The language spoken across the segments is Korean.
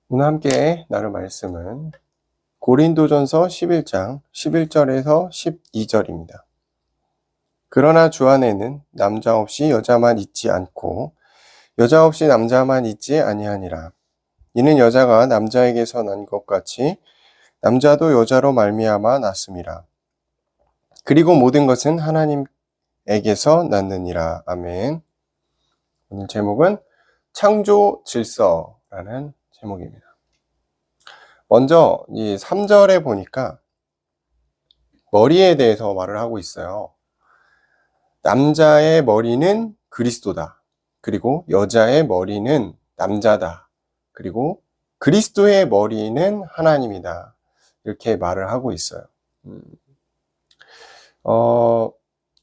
오늘 함께 나눌 말씀은 고린도전서 11장 11절에서 12절입니다. 그러나 주 안에는 남자 없이 여자만 있지 않고 여자 없이 남자만 있지 아니하니라. 이는 여자가 남자에게서 난 것 같이 남자도 여자로 말미암아 났음이라. 그리고 모든 것은 하나님에게서 났느니라. 아멘. 오늘 제목은 창조 질서라는 제목입니다. 먼저 이 3절에 보니까 머리에 대해서 말을 하고 있어요. 남자의 머리는 그리스도다. 그리고 여자의 머리는 남자다. 그리고 그리스도의 머리는 하나님이다. 이렇게 말을 하고 있어요.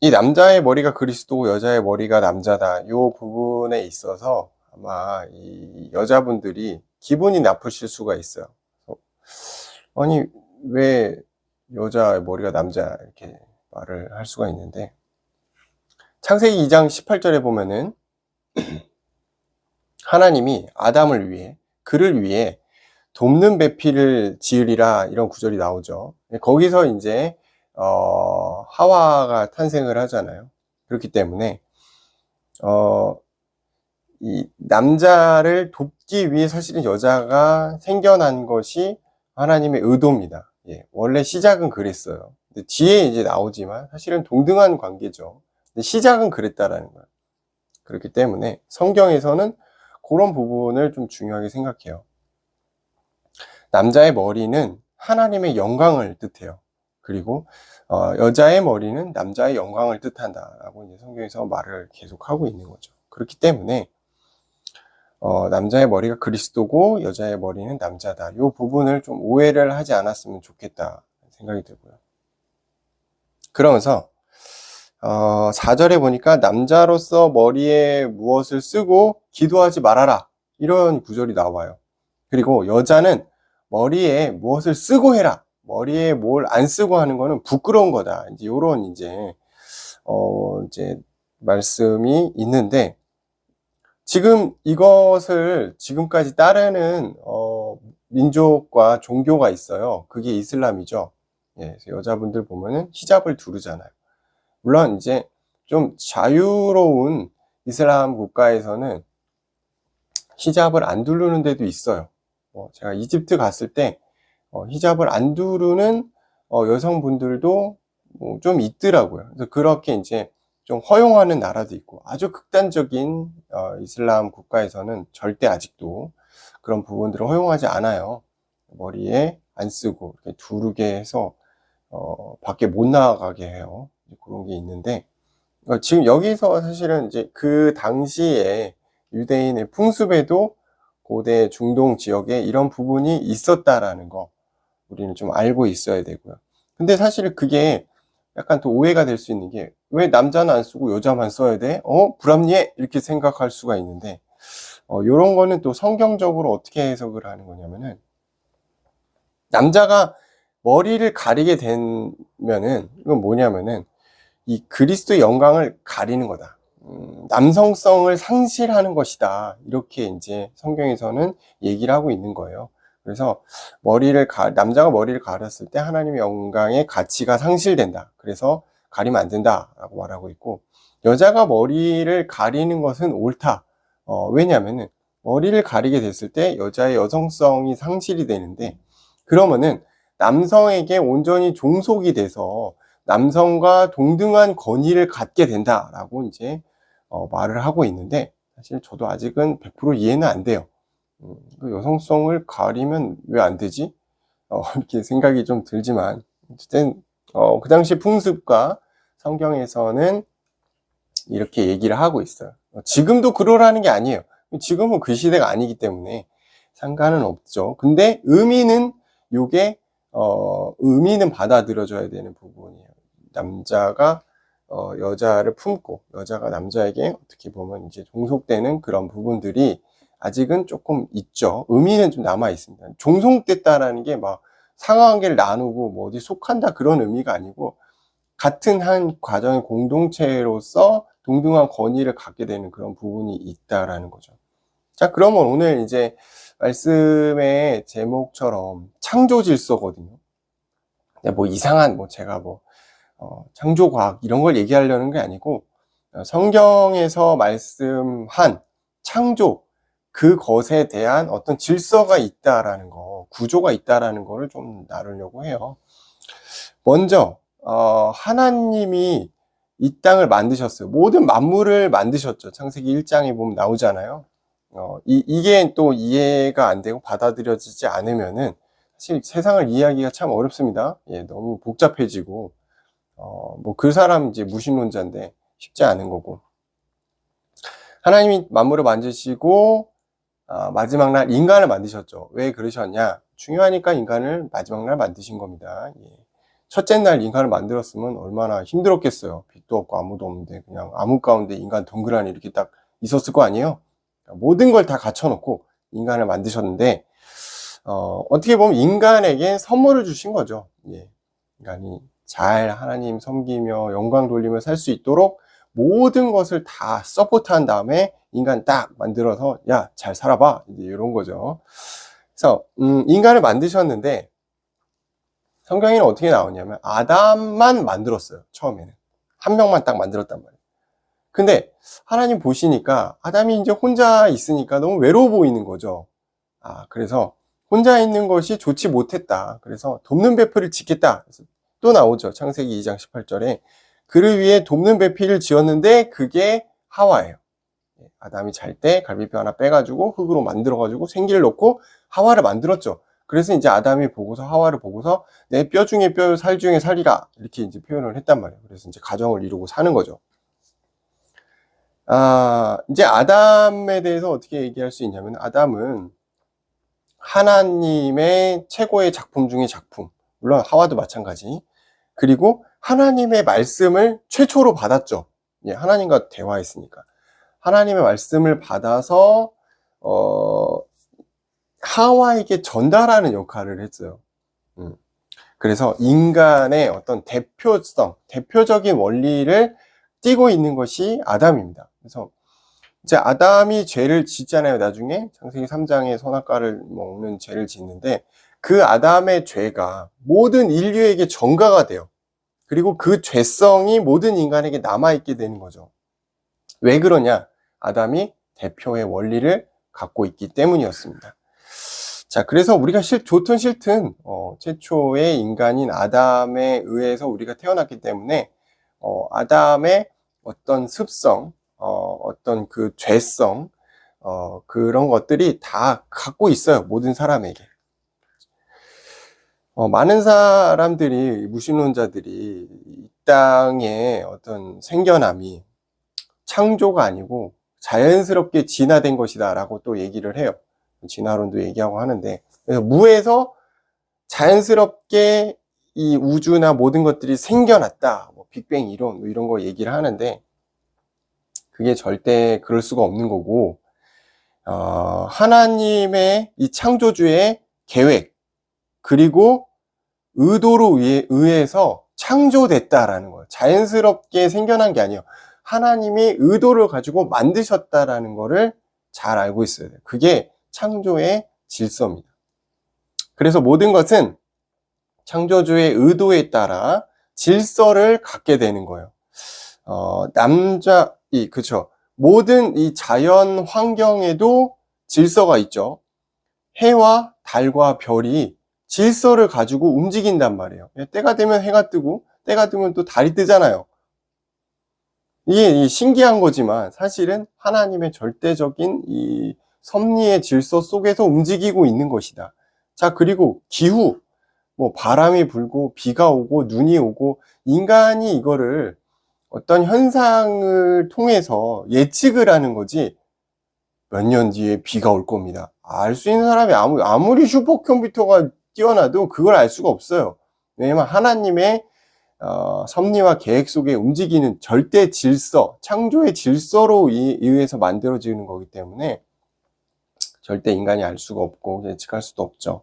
이 남자의 머리가 그리스도고 여자의 머리가 남자다. 이 부분에 있어서 아마 이 여자분들이 기분이 나쁘실 수가 있어요. 아니, 왜 여자의 머리가 남자 이렇게 말을 할 수가 있는데, 창세기 2장 18절에 보면은 하나님이 아담을 위해, 그를 위해 돕는 배필을 지으리라 이런 구절이 나오죠. 거기서 이제 하와가 탄생을 하잖아요. 그렇기 때문에 이 남자를 돕기 위해 사실은 여자가 생겨난 것이 하나님의 의도입니다. 예, 원래 시작은 그랬어요. 근데 뒤에 이제 나오지만 사실은 동등한 관계죠. 근데 시작은 그랬다라는 거예요. 그렇기 때문에 성경에서는 그런 부분을 좀 중요하게 생각해요. 남자의 머리는 하나님의 영광을 뜻해요. 그리고 여자의 머리는 남자의 영광을 뜻한다라고 이제 성경에서 말을 계속하고 있는 거죠. 그렇기 때문에 남자의 머리가 그리스도고 여자의 머리는 남자다. 이 부분을 좀 오해를 하지 않았으면 좋겠다 생각이 들고요. 그러면서 4절에 보니까 남자로서 머리에 무엇을 쓰고 기도하지 말아라. 이런 구절이 나와요. 그리고 여자는 머리에 무엇을 쓰고 해라. 머리에 뭘 안 쓰고 하는 거는 부끄러운 거다. 이제 요런 이제 말씀이 있는데, 지금 이것을 지금까지 따르는 민족과 종교가 있어요. 그게 이슬람이죠. 예, 그래서 여자분들 보면은 히잡을 두르잖아요. 물론 이제 좀 자유로운 이슬람 국가에서는 히잡을 안 두르는 데도 있어요. 제가 이집트 갔을 때 히잡을 안 두르는 여성분들도 좀 있더라고요. 그래서 그렇게 이제 좀 허용하는 나라도 있고, 아주 극단적인 이슬람 국가에서는 절대 아직도 그런 부분들을 허용하지 않아요. 머리에 안 쓰고 이렇게 두르게 해서 밖에 못 나가게 해요. 그런 게 있는데, 지금 여기서 사실은 이제 그 당시에 유대인의 풍습에도 고대 중동 지역에 이런 부분이 있었다라는 거 우리는 좀 알고 있어야 되고요. 근데 사실 그게 약간 또 오해가 될 수 있는 게, 왜 남자는 안 쓰고 여자만 써야 돼? 불합리해? 이렇게 생각할 수가 있는데, 요런 거는 또 성경적으로 어떻게 해석을 하는 거냐면은, 남자가 머리를 가리게 되면은, 이건 뭐냐면은, 이 그리스도의 영광을 가리는 거다. 남성성을 상실하는 것이다. 이렇게 이제 성경에서는 얘기를 하고 있는 거예요. 그래서 남자가 머리를 가렸을 때 하나님의 영광의 가치가 상실된다. 그래서 가리면 안 된다라고 말하고 있고, 여자가 머리를 가리는 것은 옳다. 왜냐하면은 머리를 가리게 됐을 때 여자의 여성성이 상실이 되는데, 그러면은 남성에게 온전히 종속이 돼서 남성과 동등한 권위를 갖게 된다라고 이제 말을 하고 있는데, 사실 저도 아직은 100% 이해는 안 돼요. 그 여성성을 가리면 왜 안 되지? 이렇게 생각이 좀 들지만, 어쨌든 그 당시 풍습과 성경에서는 이렇게 얘기를 하고 있어요. 지금도 그러라는 게 아니에요. 지금은 그 시대가 아니기 때문에 상관은 없죠. 근데 의미는 받아들여져야 되는 부분이에요. 남자가 여자를 품고 여자가 남자에게 어떻게 보면 이제 종속되는 그런 부분들이 아직은 조금 있죠. 의미는 좀 남아 있습니다. 종속됐다라는 게 막 상하관계를 나누고 뭐 어디 속한다 그런 의미가 아니고, 같은 한 과정의 공동체로서 동등한 권위를 갖게 되는 그런 부분이 있다라는 거죠. 자, 그러면 오늘 이제 말씀의 제목처럼 창조 질서거든요. 뭐 이상한 제가 창조과학 이런 걸 얘기하려는 게 아니고, 성경에서 말씀한 창조, 그것에 대한 어떤 질서가 있다라는 거, 구조가 있다라는 거를 좀 나누려고 해요. 먼저 하나님이 이 땅을 만드셨어요. 모든 만물을 만드셨죠. 창세기 1장에 보면 나오잖아요. 이게 또 이해가 안 되고 받아들여지지 않으면은 사실 세상을 이해하기가 참 어렵습니다. 너무 복잡해지고, 그 사람 이제 무신론자인데 쉽지 않은 거고. 하나님이 만물을 만드시고, 마지막 날 인간을 만드셨죠. 왜 그러셨냐? 중요하니까 인간을 마지막 날 만드신 겁니다. 첫째 날 인간을 만들었으면 얼마나 힘들었겠어요. 빛도 없고 아무도 없는데 그냥 암흑 가운데 인간 동그라니 이렇게 딱 있었을 거 아니에요. 모든 걸 다 갖춰놓고 인간을 만드셨는데, 어떻게 보면 인간에게 선물을 주신 거죠. 인간이 잘 하나님 섬기며 영광 돌리며 살 수 있도록 모든 것을 다 서포트한 다음에 인간 딱 만들어서 야, 잘 살아봐, 이제 이런 거죠. 그래서 인간을 만드셨는데 성경에는 어떻게 나오냐면 아담만 만들었어요. 처음에는 한 명만 딱 만들었단 말이에요. 근데 하나님 보시니까 아담이 이제 혼자 있으니까 너무 외로워 보이는 거죠. 그래서 혼자 있는 것이 좋지 못했다. 그래서 돕는 배필을 짓겠다. 그래서 또 나오죠. 창세기 2장 18절에 그를 위해 돕는 배필을 지었는데 그게 하와예요. 아담이 잘 때 갈비뼈 하나 빼가지고 흙으로 만들어가지고 생기를 넣고 하와를 만들었죠. 그래서 이제 아담이 보고서 하와를 보고서 내 뼈 중에 뼈, 살 중에 살이라 이렇게 이제 표현을 했단 말이에요. 그래서 이제 가정을 이루고 사는 거죠. 이제 아담에 대해서 어떻게 얘기할 수 있냐면 아담은 하나님의 최고의 작품 중의 작품, 물론 하와도 마찬가지. 그리고 하나님의 말씀을 최초로 받았죠. 하나님과 대화했으니까 하나님의 말씀을 받아서 하와에게 전달하는 역할을 했어요. 그래서 인간의 어떤 대표적인 원리를 띠고 있는 것이 아담입니다. 그래서 이제 아담이 죄를 짓잖아요. 나중에 창세기 3장에 선악과를 먹는 죄를 짓는데 그 아담의 죄가 모든 인류에게 전가가 돼요. 그리고 그 죄성이 모든 인간에게 남아있게 되는 거죠. 왜 그러냐? 아담이 대표의 원리를 갖고 있기 때문이었습니다. 자, 그래서 우리가 좋든 싫든 최초의 인간인 아담에 의해서 우리가 태어났기 때문에 아담의 어떤 습성, 어떤 그 죄성, 그런 것들이 다 갖고 있어요. 모든 사람에게. 많은 사람들이, 무신론자들이 이 땅의 어떤 생겨남이 창조가 아니고 자연스럽게 진화된 것이다 라고 또 얘기를 해요. 진화론도 얘기하고 하는데, 그래서 무에서 자연스럽게 이 우주나 모든 것들이 생겨났다, 빅뱅 이론 이런 거 얘기를 하는데 그게 절대 그럴 수가 없는 거고, 하나님의 이 창조주의 계획 그리고 의도로 의해서 창조됐다라는 거예요. 자연스럽게 생겨난 게 아니에요. 하나님이 의도를 가지고 만드셨다라는 거를 잘 알고 있어야 돼요. 그게 창조의 질서입니다. 그래서 모든 것은 창조주의 의도에 따라 질서를 갖게 되는 거예요. 그쵸. 모든 이 자연 환경에도 질서가 있죠. 해와 달과 별이 질서를 가지고 움직인단 말이에요. 때가 되면 해가 뜨고 때가 되면 또 달이 뜨잖아요. 이게 신기한 거지만 사실은 하나님의 절대적인 이 섭리의 질서 속에서 움직이고 있는 것이다. 자, 그리고 기후, 바람이 불고 비가 오고 눈이 오고 인간이 이거를 어떤 현상을 통해서 예측을 하는 거지 몇 년 뒤에 비가 올 겁니다. 알 수 있는 사람이 아무리 슈퍼컴퓨터가 뛰어나도 그걸 알 수가 없어요. 왜냐면 하나님의 섭리와 계획 속에 움직이는 절대 질서, 창조의 질서로 의해서 만들어지는 거기 때문에 절대 인간이 알 수가 없고 예측할 수도 없죠.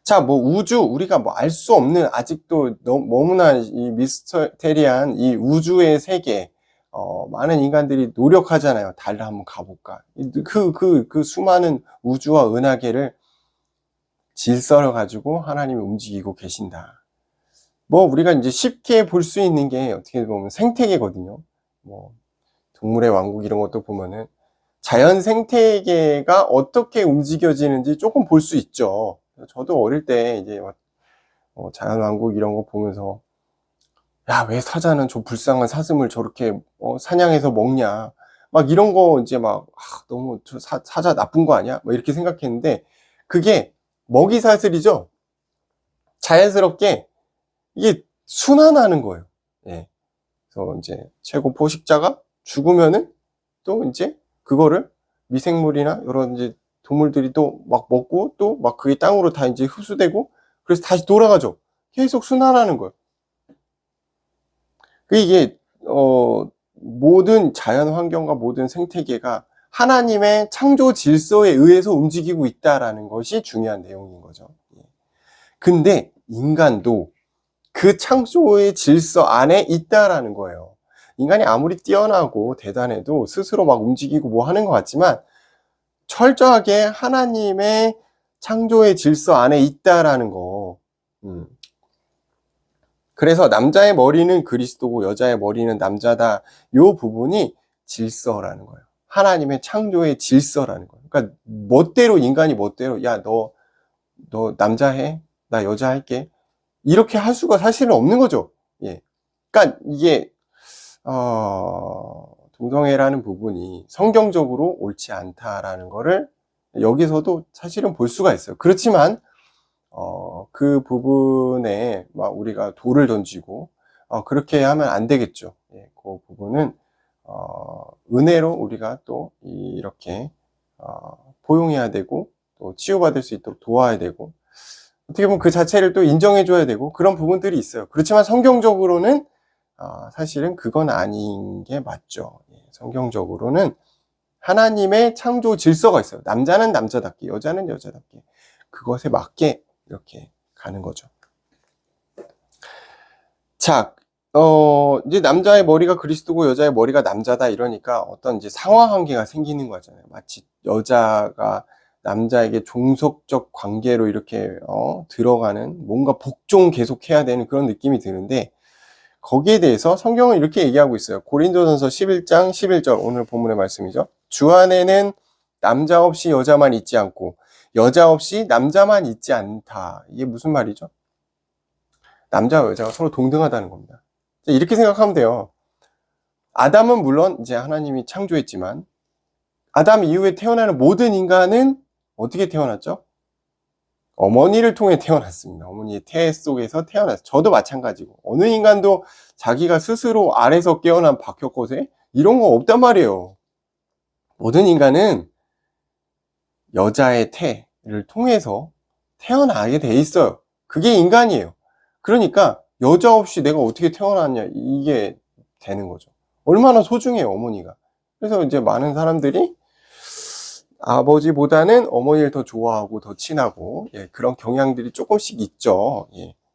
자, 우주, 우리가 알 수 없는, 아직도 너무나 이 미스테리한 이 우주의 세계, 많은 인간들이 노력하잖아요. 달을 한번 가볼까. 그 수많은 우주와 은하계를 질서를 가지고 하나님이 움직이고 계신다. 뭐 우리가 이제 쉽게 볼 수 있는 게 어떻게 보면 생태계거든요. 뭐 동물의 왕국 이런 것도 보면은 자연 생태계가 어떻게 움직여지는지 조금 볼 수 있죠. 저도 어릴 때 이제 자연 왕국 이런 거 보면서 야, 왜 사자는 저 불쌍한 사슴을 저렇게 사냥해서 먹냐, 막 이런 거 이제 막 너무 저 사자 나쁜 거 아니야? 뭐 이렇게 생각했는데 그게 먹이 사슬이죠. 자연스럽게 이게 순환하는 거예요. 예. 그래서 이제 최고 포식자가 죽으면은 또 이제 그거를 미생물이나 여러 이제 동물들이 또 막 먹고 또 막 그게 땅으로 다 이제 흡수되고 그래서 다시 돌아가죠. 계속 순환하는 거예요. 이게 모든 자연 환경과 모든 생태계가 하나님의 창조 질서에 의해서 움직이고 있다라는 것이 중요한 내용인 거죠. 근데 인간도 그 창조의 질서 안에 있다라는 거예요. 인간이 아무리 뛰어나고 대단해도 스스로 막 움직이고 뭐 하는 것 같지만 철저하게 하나님의 창조의 질서 안에 있다라는 거. 그래서 남자의 머리는 그리스도고 여자의 머리는 남자다. 요 부분이 질서라는 거예요. 하나님의 창조의 질서라는 거예요. 그러니까 멋대로 인간이 멋대로 야, 너 남자 해, 나 여자 할게. 이렇게 할 수가 사실은 없는 거죠. 예. 그러니까 이게 동성애라는 부분이 성경적으로 옳지 않다라는 거를 여기서도 사실은 볼 수가 있어요. 그렇지만 그 부분에 막 우리가 돌을 던지고 그렇게 하면 안 되겠죠. 예, 그 부분은 은혜로 우리가 또 이렇게 포용해야 되고 또 치유받을 수 있도록 도와야 되고 어떻게 보면 그 자체를 또 인정해 줘야 되고 그런 부분들이 있어요. 그렇지만 성경적으로는 사실은 그건 아닌 게 맞죠. 예, 성경적으로는 하나님의 창조 질서가 있어요. 남자는 남자답게, 여자는 여자답게 그것에 맞게 이렇게 가는 거죠. 자, 이제 남자의 머리가 그리스도고 여자의 머리가 남자다 이러니까 어떤 이제 상하관계가 생기는 거잖아요. 마치 여자가 남자에게 종속적 관계로 이렇게 들어가는 뭔가 복종 계속해야 되는 그런 느낌이 드는데 거기에 대해서 성경은 이렇게 얘기하고 있어요. 고린도전서 11장 11절 오늘 본문의 말씀이죠. 주 안에는 남자 없이 여자만 있지 않고 여자 없이 남자만 있지 않다. 이게 무슨 말이죠? 남자와 여자가 서로 동등하다는 겁니다. 이렇게 생각하면 돼요. 아담은 물론 이제 하나님이 창조했지만 아담 이후에 태어나는 모든 인간은 어떻게 태어났죠? 어머니를 통해 태어났습니다. 어머니의 태 속에서 태어났어요. 저도 마찬가지고 어느 인간도 자기가 스스로 알에서 깨어난 박혁것에 이런 거 없단 말이에요. 모든 인간은 여자의 태를 통해서 태어나게 돼 있어요. 그게 인간이에요. 그러니까 여자 없이 내가 어떻게 태어났냐 이게 되는 거죠. 얼마나 소중해요 어머니가. 그래서 이제 많은 사람들이 아버지보다는 어머니를 더 좋아하고 더 친하고 그런 경향들이 조금씩 있죠.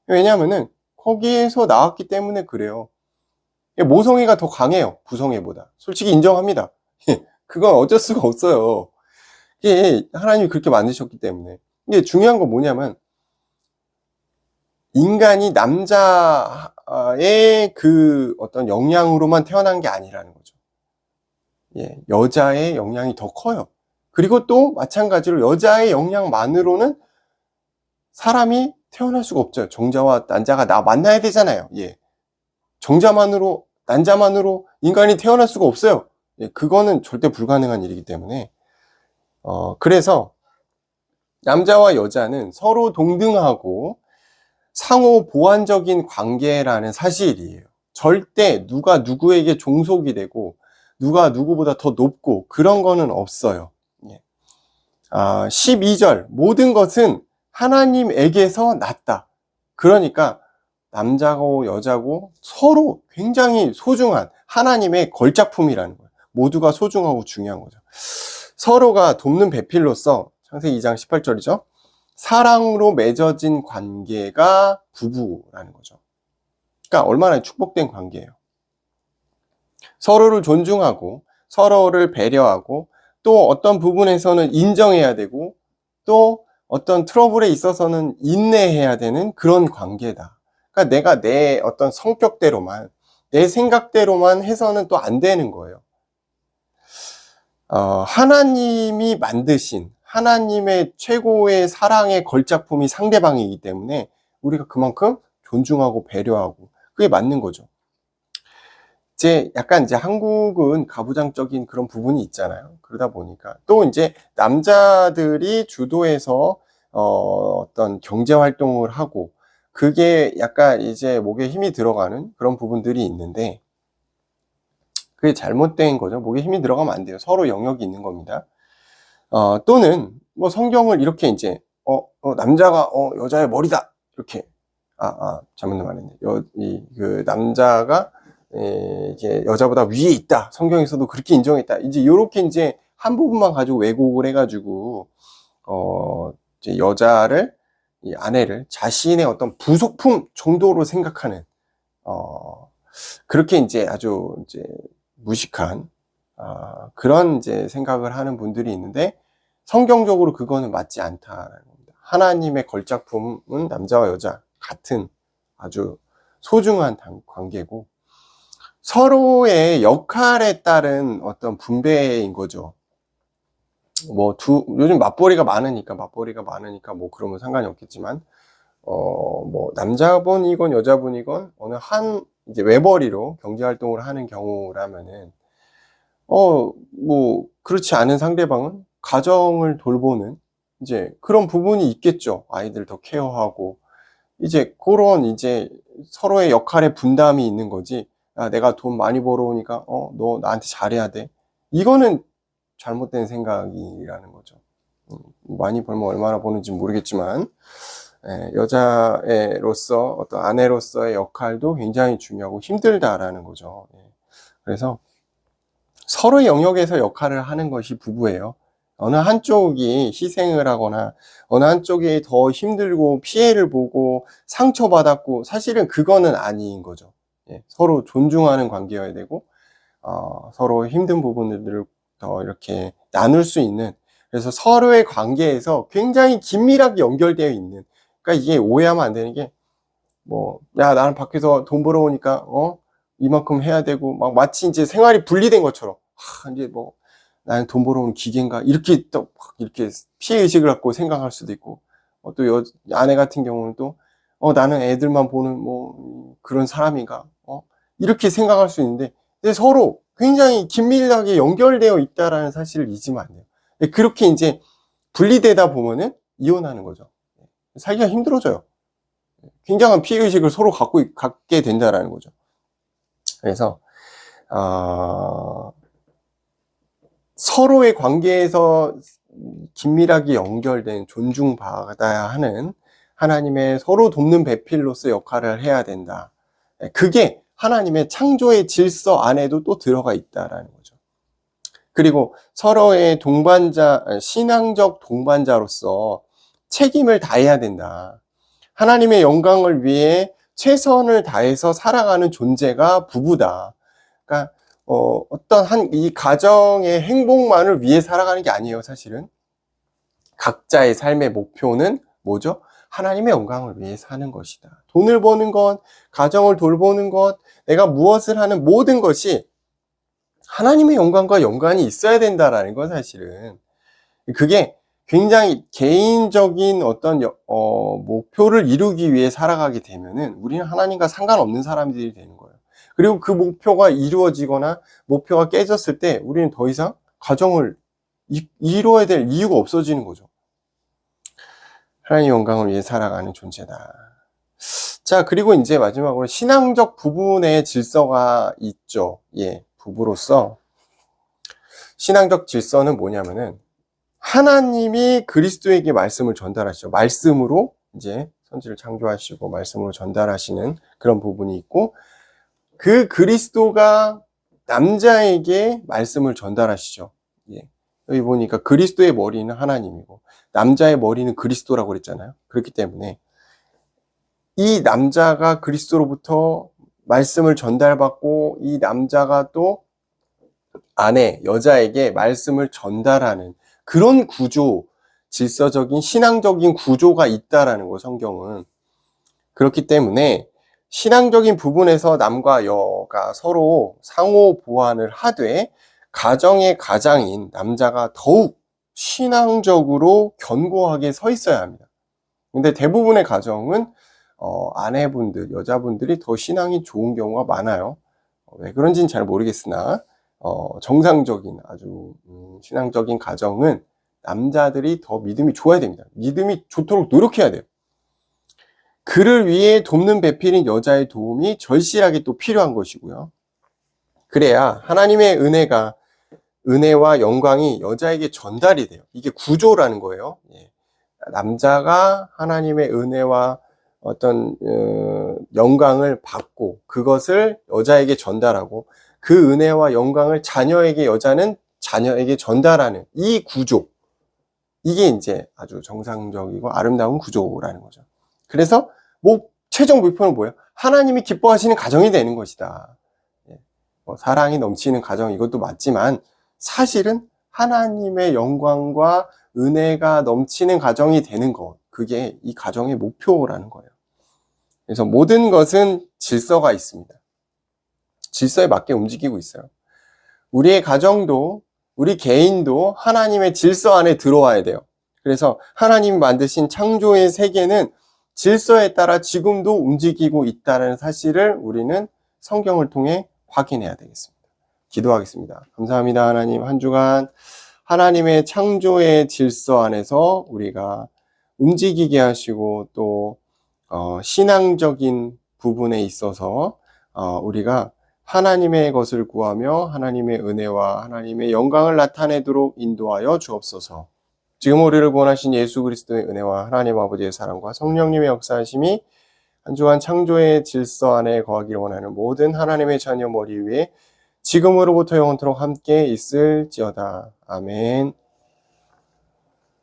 왜냐하면은 거기에서 나왔기 때문에 그래요. 모성애가 더 강해요 부성애보다. 솔직히 인정합니다. 그건 어쩔 수가 없어요. 이게 하나님이 그렇게 만드셨기 때문에. 이게 중요한 건 뭐냐면 인간이 남자의 그 어떤 영향으로만 태어난 게 아니라는 거죠. 여자의 영향이 더 커요. 그리고 또 마찬가지로 여자의 영향만으로는 사람이 태어날 수가 없죠. 정자와 난자가 만나야 되잖아요. 정자만으로 난자만으로 인간이 태어날 수가 없어요. 그거는 절대 불가능한 일이기 때문에 그래서 남자와 여자는 서로 동등하고 상호 보완적인 관계라는 사실이에요. 절대 누가 누구에게 종속이 되고 누가 누구보다 더 높고 그런 거는 없어요. 12절 모든 것은 하나님에게서 났다. 그러니까 남자고 여자고 서로 굉장히 소중한 하나님의 걸작품이라는 거예요. 모두가 소중하고 중요한 거죠. 서로가 돕는 배필로서 창세기 2장 18절이죠. 사랑으로 맺어진 관계가 부부라는 거죠. 그러니까 얼마나 축복된 관계예요. 서로를 존중하고 서로를 배려하고 또 어떤 부분에서는 인정해야 되고 또 어떤 트러블에 있어서는 인내해야 되는 그런 관계다. 그러니까 내가 내 어떤 성격대로만 내 생각대로만 해서는 또 안 되는 거예요. 하나님이 만드신 하나님의 최고의 사랑의 걸작품이 상대방이기 때문에 우리가 그만큼 존중하고 배려하고 그게 맞는 거죠. 약간 한국은 가부장적인 그런 부분이 있잖아요. 그러다 보니까 또 남자들이 주도해서 어떤 경제 활동을 하고 그게 약간 목에 힘이 들어가는 그런 부분들이 있는데 그게 잘못된 거죠. 목에 힘이 들어가면 안 돼요. 서로 영역이 있는 겁니다. 또는 뭐 성경을 이렇게 남자가 여자의 머리다 이렇게 잘못 말했네. 남자가 이게 여자보다 위에 있다. 성경에서도 그렇게 인정했다. 요렇게 한 부분만 가지고 왜곡을 해가지고 여자를 이 아내를 자신의 어떤 부속품 정도로 생각하는 그렇게 아주 무식한 그런 생각을 하는 분들이 있는데 성경적으로 그거는 맞지 않다라는 겁니다. 하나님의 걸작품은 남자와 여자 같은 아주 소중한 관계고 서로의 역할에 따른 어떤 분배인 거죠. 요즘 맞벌이가 많으니까 뭐 그러면 상관이 없겠지만 뭐 남자분이건 여자분이건 어느 한 외벌이로 경제활동을 하는 경우라면은 뭐 그렇지 않은 상대방은 가정을 돌보는 그런 부분이 있겠죠. 아이들 더 케어하고 그런 서로의 역할의 분담이 있는 거지. 내가 돈 많이 벌어오니까 너 나한테 잘해야 돼. 이거는 잘못된 생각이라는 거죠. 많이 벌면 얼마나 버는지 모르겠지만 여자로서 어떤 아내로서의 역할도 굉장히 중요하고 힘들다라는 거죠. 그래서 서로의 영역에서 역할을 하는 것이 부부예요. 어느 한쪽이 희생을 하거나 어느 한쪽이 더 힘들고 피해를 보고 상처받았고 사실은 그거는 아닌 거죠. 서로 존중하는 관계여야 되고 서로 힘든 부분들을 더 이렇게 나눌 수 있는 그래서 서로의 관계에서 굉장히 긴밀하게 연결되어 있는 그러니까 이게 오해하면 안 되는 게 야 나는 밖에서 돈 벌어오니까 이만큼 해야 되고 마치 생활이 분리된 것처럼 나는 돈 벌어오는 기계인가 이렇게 또 이렇게 피해의식을 갖고 생각할 수도 있고 또 아내 같은 경우는 또 나는 애들만 보는 그런 사람인가 이렇게 생각할 수 있는데 근데 서로 굉장히 긴밀하게 연결되어 있다라는 사실을 잊으면 안 돼요. 그렇게 분리되다 보면은 이혼하는 거죠. 살기가 힘들어져요. 굉장한 피해의식을 서로 갖게 된다라는 거죠. 그래서 서로의 관계에서 긴밀하게 연결된 존중받아야 하는 하나님의 서로 돕는 배필로서 역할을 해야 된다. 그게 하나님의 창조의 질서 안에도 또 들어가 있다라는 거죠. 그리고 서로의 신앙적 동반자로서 책임을 다해야 된다. 하나님의 영광을 위해 최선을 다해서 살아가는 존재가 부부다. 그러니까 이 가정의 행복만을 위해 살아가는 게 아니에요, 사실은. 각자의 삶의 목표는 뭐죠? 하나님의 영광을 위해 사는 것이다. 돈을 버는 것, 가정을 돌보는 것, 내가 무엇을 하는 모든 것이 하나님의 영광과 연관이 있어야 된다라는 건 사실은. 그게 굉장히 개인적인 어떤 목표를 이루기 위해 살아가게 되면은 우리는 하나님과 상관없는 사람들이 되는 거예요. 그리고 그 목표가 이루어지거나 목표가 깨졌을 때 우리는 더 이상 가정을 이루어야 될 이유가 없어지는 거죠. 하나님의 영광을 위해 살아가는 존재다. 자, 그리고 마지막으로 신앙적 부분의 질서가 있죠. 부부로서 신앙적 질서는 뭐냐면은 하나님이 그리스도에게 말씀을 전달하시죠. 말씀으로 선지를 창조하시고 말씀으로 전달하시는 그런 부분이 있고 그 그리스도가 남자에게 말씀을 전달하시죠. 여기 보니까 그리스도의 머리는 하나님이고 남자의 머리는 그리스도라고 그랬잖아요. 그렇기 때문에 이 남자가 그리스도로부터 말씀을 전달받고 이 남자가 또 아내, 여자에게 말씀을 전달하는 그런 구조, 질서적인 신앙적인 구조가 있다라는 거, 성경은. 그렇기 때문에 신앙적인 부분에서 남과 여가 서로 상호 보완을 하되 가정의 가장인 남자가 더욱 신앙적으로 견고하게 서 있어야 합니다. 근데 대부분의 가정은 아내분들, 여자분들이 더 신앙이 좋은 경우가 많아요. 왜 그런지는 잘 모르겠으나 정상적인 아주 신앙적인 가정은 남자들이 더 믿음이 좋아야 됩니다. 믿음이 좋도록 노력해야 돼요. 그를 위해 돕는 배필인 여자의 도움이 절실하게 또 필요한 것이고요. 그래야 하나님의 은혜와 영광이 여자에게 전달이 돼요. 이게 구조라는 거예요. 남자가 하나님의 은혜와 어떤 영광을 받고 그것을 여자에게 전달하고 그 은혜와 영광을 자녀에게, 여자는 자녀에게 전달하는 이 구조, 이게 이제 아주 정상적이고 아름다운 구조라는 거죠. 그래서 최종 목표는 뭐예요? 하나님이 기뻐하시는 가정이 되는 것이다. 사랑이 넘치는 가정, 이것도 맞지만 사실은 하나님의 영광과 은혜가 넘치는 가정이 되는 것, 그게 이 가정의 목표라는 거예요. 그래서 모든 것은 질서가 있습니다. 질서에 맞게 움직이고 있어요. 우리의 가정도, 우리 개인도 하나님의 질서 안에 들어와야 돼요. 그래서 하나님이 만드신 창조의 세계는 질서에 따라 지금도 움직이고 있다는 사실을 우리는 성경을 통해 확인해야 되겠습니다. 기도하겠습니다. 감사합니다. 하나님, 한 주간 하나님의 창조의 질서 안에서 우리가 움직이게 하시고 또 신앙적인 부분에 있어서 우리가 하나님의 것을 구하며 하나님의 은혜와 하나님의 영광을 나타내도록 인도하여 주옵소서. 지금 우리를 구원하신 예수 그리스도의 은혜와 하나님 아버지의 사랑과 성령님의 역사하심이 한 주간 창조의 질서 안에 거하기를 원하는 모든 하나님의 자녀 머리 위에 지금으로부터 영원토록 함께 있을지어다. 아멘.